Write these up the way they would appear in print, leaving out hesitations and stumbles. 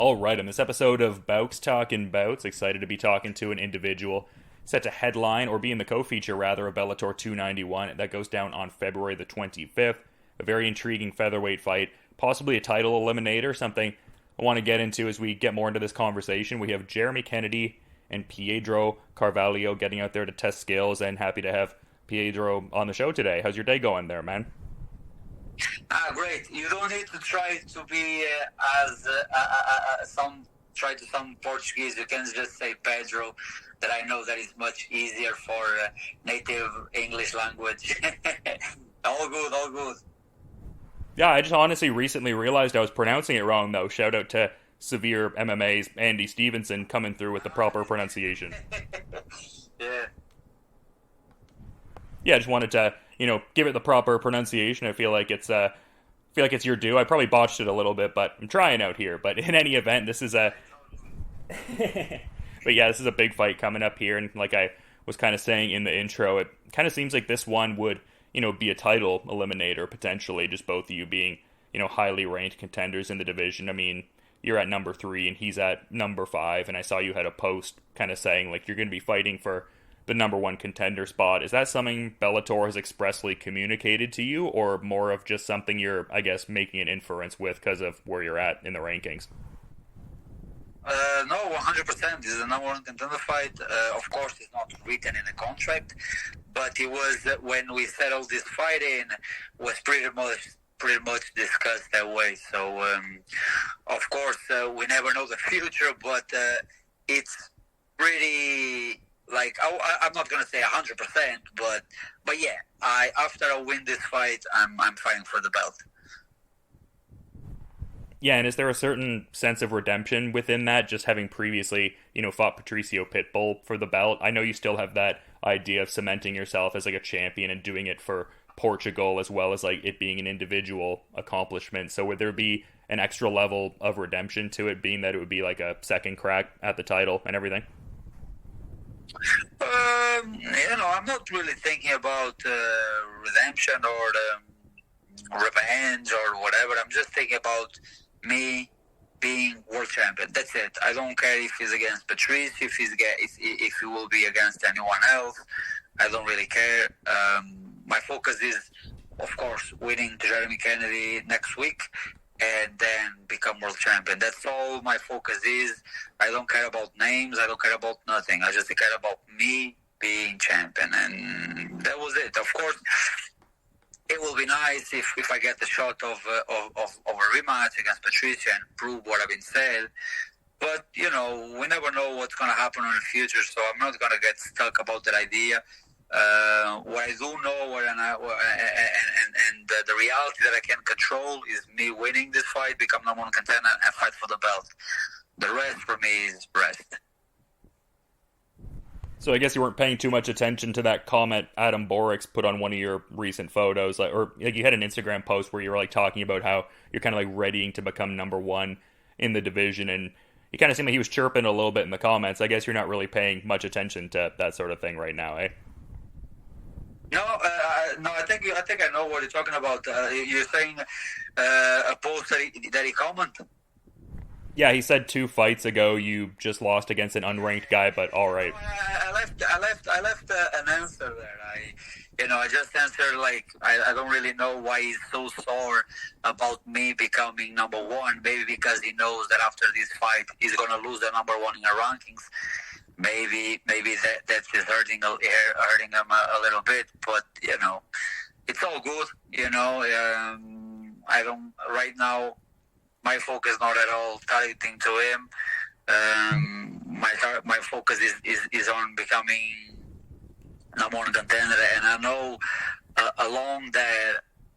All right, on this episode of Bowks Talking Bouts, excited to be talking to an individual set to headline or be in the co-feature rather of Bellator 291 that goes down on February the 25th. A very intriguing featherweight fight, possibly a title eliminator, something I want to get into as we get more into this conversation. We have Jeremy Kennedy and Pedro Carvalho getting out there to test skills, and happy to have Pedro on the show today. How's your day going there, man? Great. You don't need to try to be try to sound Portuguese. You can just say Pedro. That I know that is much easier for native English language. All good, all good. Yeah, I just honestly recently realized I was pronouncing it wrong, though. Shout out to Severe MMA's Andy Stevenson coming through with the proper pronunciation. Yeah. Yeah, I just wanted to, give it the proper pronunciation. I feel like it's your due. I probably botched it a little bit, but I'm trying out here. But in any event, this is a but yeah, this is a big fight coming up here, and like I was kind of saying in the intro, it kind of seems like this one would, be a title eliminator potentially, just both of you being, highly ranked contenders in the division. I mean, you're at number 3 and he's at number 5, and I saw you had a post kind of saying like you're going to be fighting for the number 1 contender spot. Is that something Bellator has expressly communicated to you, or more of just something you're, I guess, making an inference with because of where you're at in the rankings? No, 100%. This is the number 1 contender fight. Of course, it's not written in the contract, but it was when we settled this fight in was pretty much discussed that way. So, of course, we never know the future, but it's pretty. Like I'm not gonna say 100%, but yeah, after I win this fight, I'm fighting for the belt. Yeah, and is there a certain sense of redemption within that, just having previously, fought Patricio Pitbull for the belt? I know you still have that idea of cementing yourself as like a champion and doing it for Portugal as well as like it being an individual accomplishment. So would there be an extra level of redemption to it, being that it would be like a second crack at the title and everything? I'm not really thinking about redemption or revenge or whatever. I'm just thinking about me being world champion. That's it. I don't care if he's against Patrice, if he will be against anyone else. I don't really care. My focus is, of course, winning Jeremy Kennedy next week and then become world champion. That's all my focus is. I don't care about names. I don't care about nothing. I just care about me being champion. And that was it. Of course, it will be nice if I get the shot of a rematch against Patricia and prove what I've been said. But, we never know what's going to happen in the future, so I'm not going to get stuck about that idea. What I do know and the reality that I can control is me winning this fight, become number 1 contender, and fight for the belt. The rest for me is rest. So I guess you weren't paying too much attention to that comment Adam Borix put on one of your recent photos, or you had an Instagram post where you were like talking about how you're kind of like readying to become number 1 in the division, and you kind of seemed like he was chirping a little bit in the comments. I guess you're not really paying much attention to that sort of thing right now, eh? No, I think I know what you're talking about. You're saying a post that he commented. Yeah, he said 2 fights ago you just lost against an unranked guy, but all right. I left an answer there. I just answered like I don't really know why he's so sore about me becoming number 1. Maybe because he knows that after this fight he's gonna lose the number 1 in the rankings. Maybe that's just hurting him a little bit, but it's all good. I don't right now. My focus not at all targeting to him. My focus is on becoming number 1 contender, and I know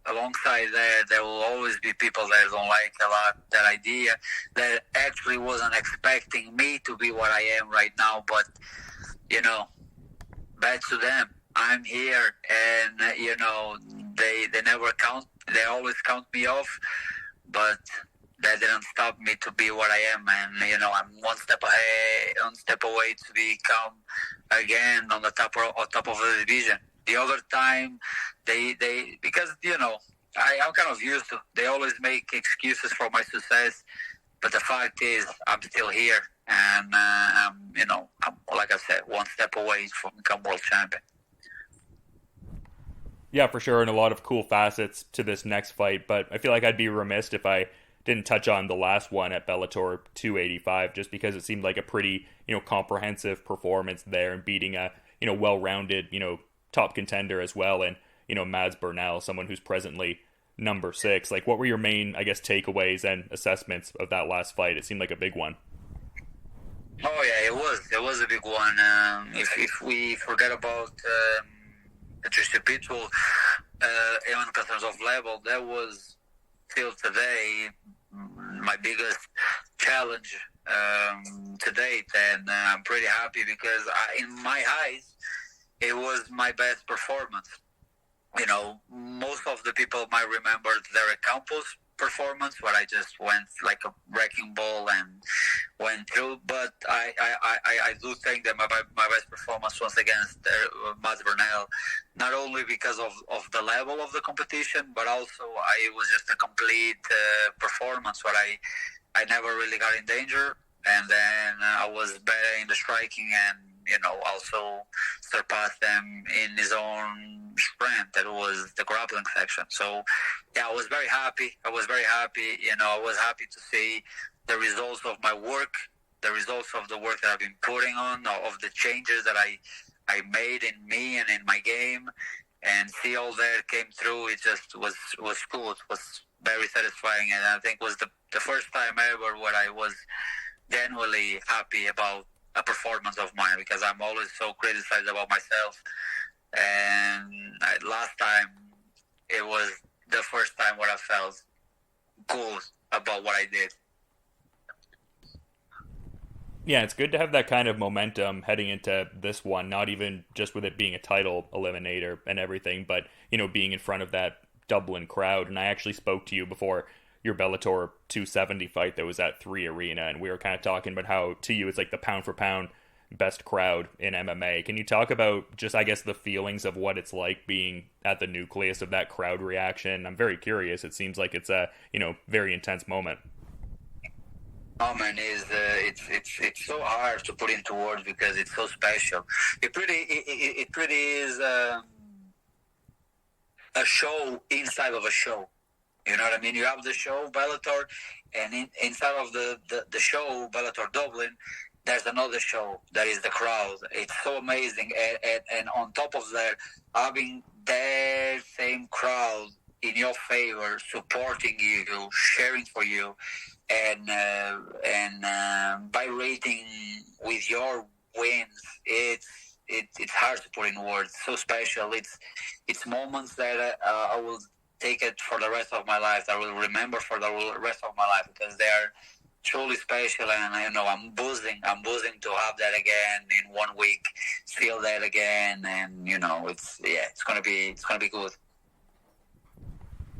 alongside that, there will always be people that don't like a lot that idea, that actually wasn't expecting me to be what I am right now, but, bad to them. I'm here, and, they never they always count me off, but that didn't stop me to be what I am, and, I'm one step away to become, again, on the top of the division. The other time, they because, I'm kind of used to, they always make excuses for my success But the fact is, I'm still here, and I'm, like I said, one step away from become world champion. Yeah, for sure, and a lot of cool facets to this next fight. But I feel like I'd be remiss if I didn't touch on the last one at Bellator 285, just because it seemed like a pretty, comprehensive performance there, and beating a, well-rounded, top contender as well, and Mads Burnell, someone who's presently number 6. Like, what were your main, I guess, takeaways and assessments of that last fight? It seemed like a big one. Oh yeah, it was a big one. If we forget about just people, even in terms of level, that was till today my biggest challenge to date, and I'm pretty happy because in my eyes, it was my best performance. Most of the people might remember Derek Campos' performance, where I just went like a wrecking ball and went through. But I do think that my best performance was against Mads Burnell, not only because of the level of the competition, but also it was just a complete performance where I never really got in danger, and then I was better in the striking and also surpassed them in his own strength. That was the grappling section. So, yeah, I was very happy. I was happy to see the results of my work, the results of the work that I've been putting on, of the changes that I made in me and in my game, and see all that came through. It just was cool. It was very satisfying, and I think it was the first time ever where I was genuinely happy about a performance of mine, because I'm always so criticized about myself, and last time it was the first time where I felt good about what I did. Yeah, it's good to have that kind of momentum heading into this one, not even just with it being a title eliminator and everything, but being in front of that Dublin crowd. And I actually spoke to you before your Bellator 270 fight that was at 3 Arena, and we were kind of talking about how, to you, it's like the pound for pound best crowd in MMA. Can you talk about just, I guess, the feelings of what it's like being at the nucleus of that crowd reaction? I'm very curious. It seems like it's a, very intense moment. Oh man, it's so hard to put into words because it's so special. It pretty is a show inside of a show. You know what I mean? You have the show Bellator, and inside of the show Bellator Dublin, there's another show that is the crowd. It's so amazing, and on top of that, having that same crowd in your favor, supporting you, sharing for you, and by rating with your wins, it's hard to put in words. So special. It's moments that I will take it for the rest of my life. I will remember for the rest of my life, because they are truly special, and I'm buzzing to have that again in 1 week, feel that again, and it's gonna be good.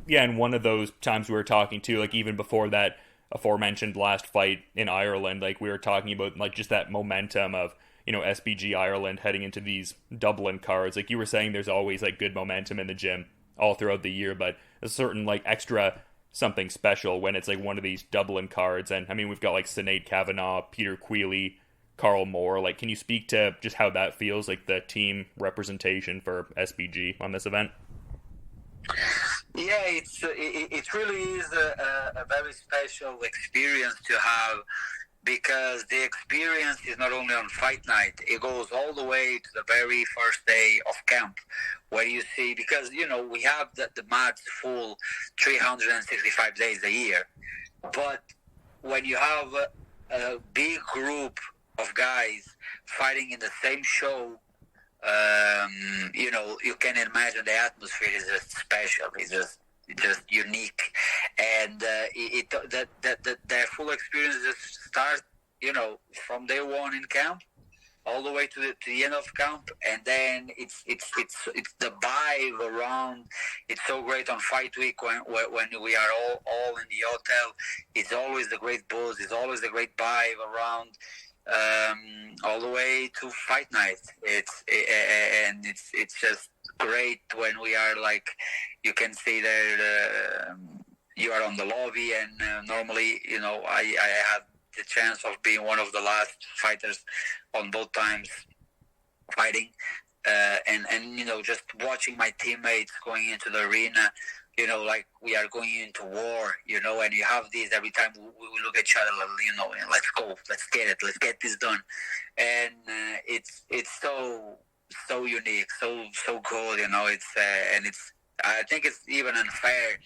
Yeah, and one of those times we were talking to, like, even before that aforementioned last fight in Ireland, like, we were talking about, like, just that momentum of SBG Ireland heading into these Dublin cards. Like you were saying, there's always like good momentum in the gym all throughout the year, but a certain like extra something special when it's like one of these Dublin cards. And I mean, we've got like Sinead Kavanagh, Peter Queally, Carl Moore. Like, can you speak to just how that feels, like the team representation for SBG on this event? Yeah, it really is a very special experience to have, because the experience is not only on fight night, it goes all the way to the very first day of camp, where you see, because, we have the match full 365 days a year, but when you have a big group of guys fighting in the same show, you can imagine the atmosphere is just special. It's just unique, and their full experience just starts, from day one in camp, all the way to the end of camp, and then it's the vibe around. It's so great on fight week when we are all in the hotel. It's always the great buzz. It's always the great vibe around. All the way to fight night. It's just great when we are like, you can see there you are on the lobby, and normally, I had the chance of being one of the last fighters on both times fighting, and just watching my teammates going into the arena, like we are going into war, and you have this every time we look at each other, and let's go, let's get this done, and it's so unique, so good, it's I think it's even unfair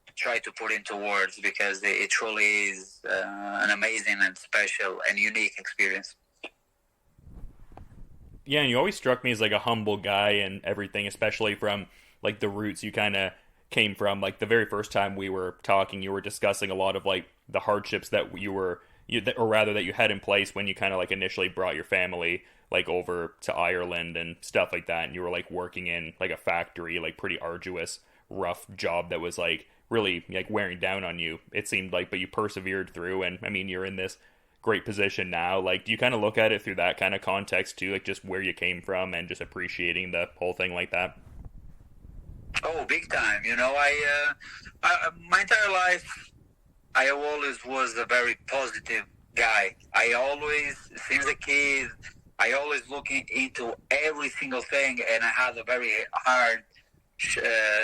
to try to put into words, because it truly is an amazing and special and unique experience. Yeah, and you always struck me as like a humble guy and everything, especially from like the roots you kind of came from. Like the very first time we were talking, you were discussing a lot of like the hardships that or rather that you had in place when you kind of like initially brought your family like over to Ireland and stuff like that, and you were like working in like a factory, like pretty arduous, rough job that was like really like wearing down on you, it seemed like, but you persevered through, and I mean you're in this great position now. Like, do you kind of look at it through that kind of context too, like just where you came from and just appreciating the whole thing like that? Oh, big time. My entire life, I always was a very positive guy. I always, since a kid, I always looking into every single thing, and I had a very hard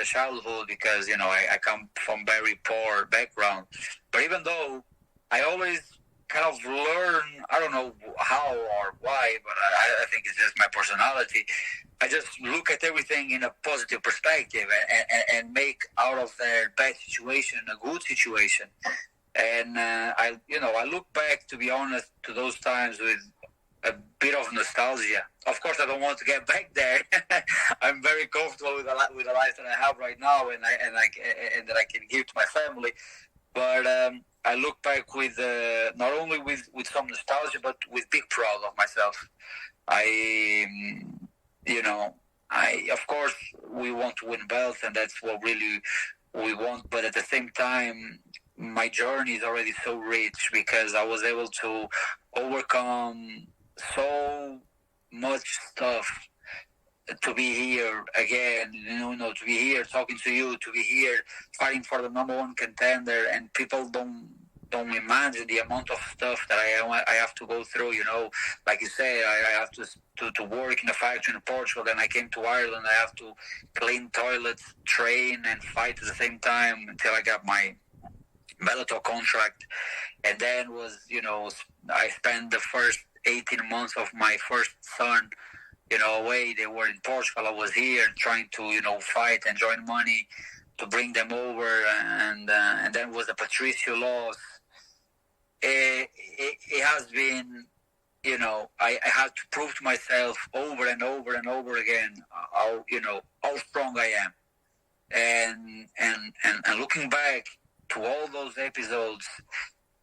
childhood, because I come from very poor background. But even though I always kind of learn, I don't know how or why, but I think it's just my personality. I just look at everything in a positive perspective, and make out of their bad situation a good situation. And I look back, to be honest, to those times with a bit of nostalgia. Of course, I don't want to get back there. I'm very comfortable with the life that I have right now, and that I can give to my family. But I look back with not only with some nostalgia, but with big proud of myself. Of course, we want to win belts, and that's what really we want. But at the same time, my journey is already so rich, because I was able to overcome so much stuff to be here again, to be here talking to you, to be here fighting for the number one contender, and people don't imagine the amount of stuff that I have to go through. Like you say, I have to work in a factory in Portugal. Then I came to Ireland. I have to clean toilets, train, and fight at the same time until I got my Bellator contract. And then I spent the first 18 months of my first son, away. They were in Portugal. I was here trying to, fight and join money to bring them over. And then was the Patricio loss. It has been, I had to prove to myself over and over and over again how strong I am. And looking back to all those episodes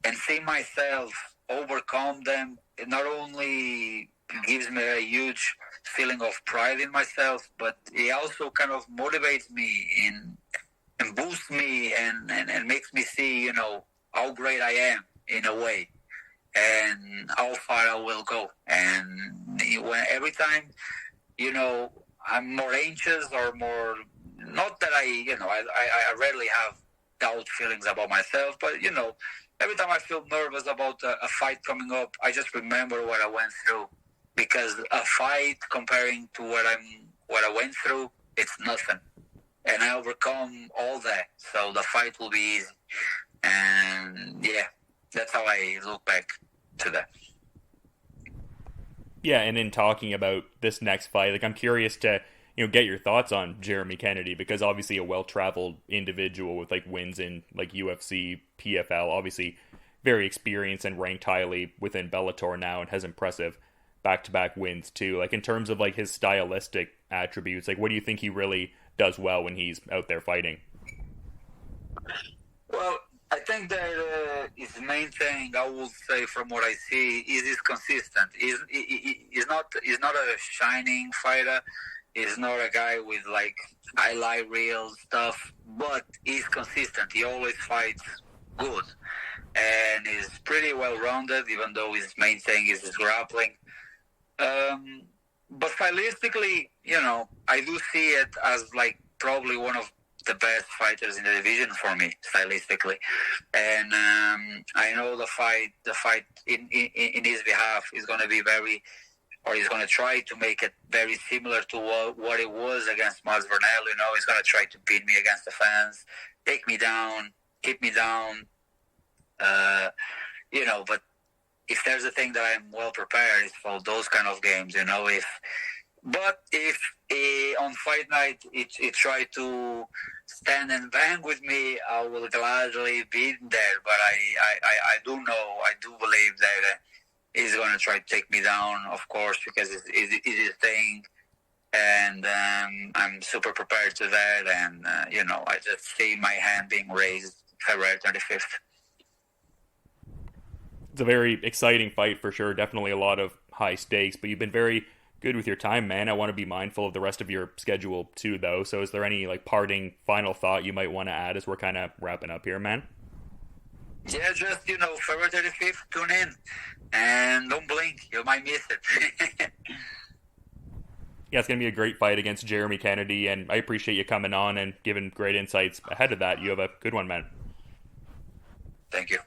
and see myself overcome them, it not only gives me a huge feeling of pride in myself, but it also kind of motivates me and boosts me and makes me see, how great I am in a way, and how far I will go. And every time, I'm more anxious or more, not that I rarely have doubt feelings about myself, but every time I feel nervous about a fight coming up, I just remember what I went through, because a fight comparing to what I went through, it's nothing, and I overcome all that, so the fight will be easy. And yeah, that's how I look back to that. Yeah, and in talking about this next fight, like I'm curious to get your thoughts on Jeremy Kennedy, because obviously a well-traveled individual with like wins in like UFC, PFL, obviously very experienced and ranked highly within Bellator now, and has impressive back-to-back wins too. Like in terms of like his stylistic attributes, like what do you think he really does well when he's out there fighting? Well, I think that his main thing, I will say, from what I see, is he's consistent. He's not a shining fighter. He's not a guy with like highlight reel stuff, but he's consistent. He always fights good, and he's pretty well rounded, even though his main thing is his grappling. But stylistically, I do see it as like probably one of the best fighters in the division for me, stylistically. And I know the fight in his behalf is going to be he's going to try to make it very similar to what it was against Miles Burnell. He's going to try to beat me against the fans, take me down, keep me down. But if there's a thing that I'm well prepared, it's for those kind of games. If on fight night it try to stand and bang with me, I will gladly be there. But I do believe that he's going to try to take me down, of course, because it's his thing. And I'm super prepared to that. And, I just see my hand being raised February 25th. It's a very exciting fight for sure. Definitely a lot of high stakes, but you've been very good with your time, man. I want to be mindful of the rest of your schedule too, though. So is there any parting final thought you might want to add as we're kind of wrapping up here, man? Yeah, just, February 35th, tune in and don't blink. You might miss it. Yeah, it's going to be a great fight against Jeremy Kennedy, and I appreciate you coming on and giving great insights ahead of that. You have a good one, man. Thank you.